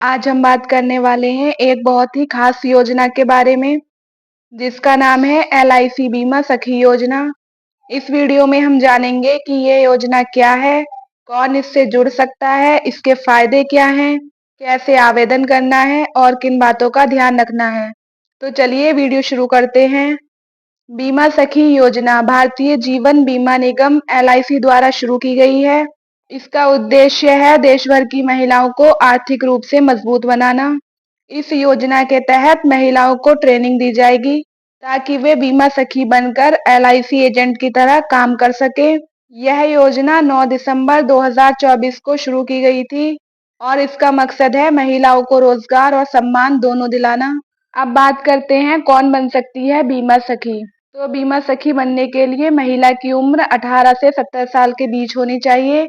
आज हम बात करने वाले हैं एक बहुत ही खास योजना के बारे में, जिसका नाम है LIC बीमा सखी योजना। इस वीडियो में हम जानेंगे कि ये योजना क्या है, कौन इससे जुड़ सकता है, इसके फायदे क्या हैं, कैसे आवेदन करना है और किन बातों का ध्यान रखना है। तो चलिए वीडियो शुरू करते हैं। बीमा सखी योजना भारतीय जीवन बीमा निगम LIC द्वारा शुरू की गई है। इसका उद्देश्य है देश भर की महिलाओं को आर्थिक रूप से मजबूत बनाना। इस योजना के तहत महिलाओं को ट्रेनिंग दी जाएगी ताकि वे बीमा सखी बनकर LIC एजेंट की तरह काम कर सके। यह योजना 9 दिसंबर 2024 को शुरू की गई थी और इसका मकसद है महिलाओं को रोजगार और सम्मान दोनों दिलाना। अब बात करते हैं कौन बन सकती है बीमा सखी। तो बीमा सखी बनने के लिए महिला की उम्र 18 से 70 साल के बीच होनी चाहिए।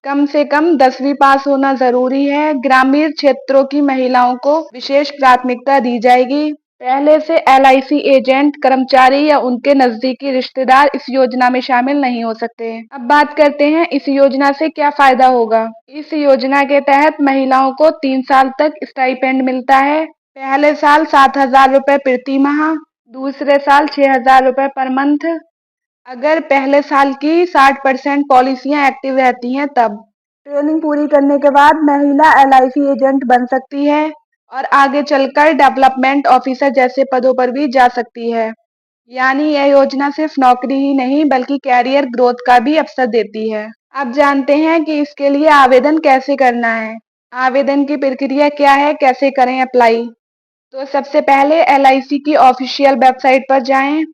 कम से कम 10वीं पास होना जरूरी है। ग्रामीण क्षेत्रों की महिलाओं को विशेष प्राथमिकता दी जाएगी। पहले से LIC एजेंट, कर्मचारी या उनके नजदीकी रिश्तेदार इस योजना में शामिल नहीं हो सकते। अब बात करते हैं इस योजना से क्या फायदा होगा। इस योजना के तहत महिलाओं को 3 साल तक स्टाइपेंड मिलता है। पहले साल 7,000 रुपए प्रति माह, दूसरे साल 6,000 रुपए पर मंथ। अगर पहले साल की 60% पॉलिसियां एक्टिव रहती हैं तब। ट्रेनिंग पूरी करने के बाद महिला LIC एजेंट बन सकती है और आगे चलकर डेवलपमेंट ऑफिसर जैसे पदों पर भी जा सकती है। यानी यह योजना सिर्फ नौकरी ही नहीं बल्कि कैरियर ग्रोथ का भी अवसर देती है। अब जानते हैं कि इसके लिए आवेदन कैसे करना है। आवेदन की प्रक्रिया क्या है, कैसे करें अप्लाई। तो सबसे पहले LIC की ऑफिशियल वेबसाइट पर जाएं।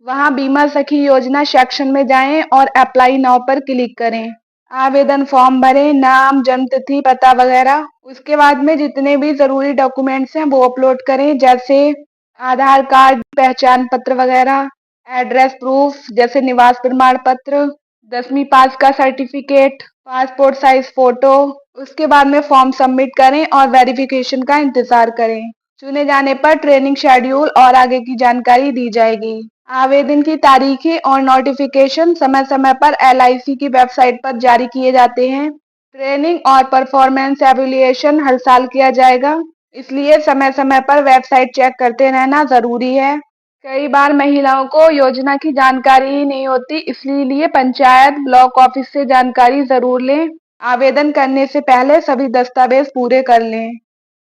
वहां बीमा सखी योजना सेक्शन में जाएं और अप्लाई नाउ पर क्लिक करें। आवेदन फॉर्म भरें, नाम, जन्म तिथि, पता वगैरह। उसके बाद में जितने भी जरूरी डॉक्यूमेंट्स हैं वो अपलोड करें, जैसे आधार कार्ड, पहचान पत्र वगैरह, एड्रेस प्रूफ जैसे निवास प्रमाण पत्र, 10वीं पास का सर्टिफिकेट, पासपोर्ट साइज फोटो। उसके बाद में फॉर्म सबमिट करें और वेरिफिकेशन का इंतजार करें। चुने जाने पर ट्रेनिंग शेड्यूल और आगे की जानकारी दी जाएगी। आवेदन की तारीखें और नोटिफिकेशन समय समय पर LIC की वेबसाइट पर जारी किए जाते हैं। ट्रेनिंग और परफॉर्मेंस एवैल्यूएशन हर साल किया जाएगा, इसलिए समय समय पर वेबसाइट चेक करते रहना जरूरी है। कई बार महिलाओं को योजना की जानकारी ही नहीं होती, इसलिए पंचायत, ब्लॉक ऑफिस से जानकारी जरूर लें। आवेदन करने से पहले सभी दस्तावेज पूरे कर लें।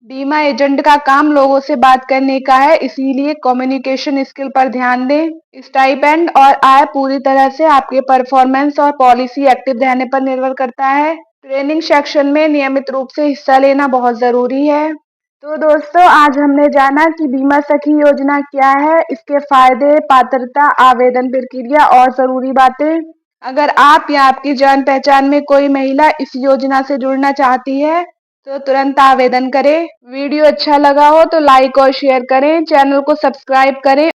बीमा एजेंट का काम लोगों से बात करने का है, इसीलिए कम्युनिकेशन स्किल पर ध्यान दें। स्टाइपेंड और आय पूरी तरह से आपके परफॉर्मेंस और पॉलिसी एक्टिव रहने पर निर्भर करता है। ट्रेनिंग सेक्शन में नियमित रूप से हिस्सा लेना बहुत जरूरी है। तो दोस्तों, आज हमने जाना कि बीमा सखी योजना क्या है, इसके फायदे, पात्रता, आवेदन प्रक्रिया और जरूरी बातें। अगर आप या आपकी जान पहचान में कोई महिला इस योजना से जुड़ना चाहती है तो तुरंत आवेदन करें। वीडियो अच्छा लगा हो तो लाइक और शेयर करें, चैनल को सब्सक्राइब करें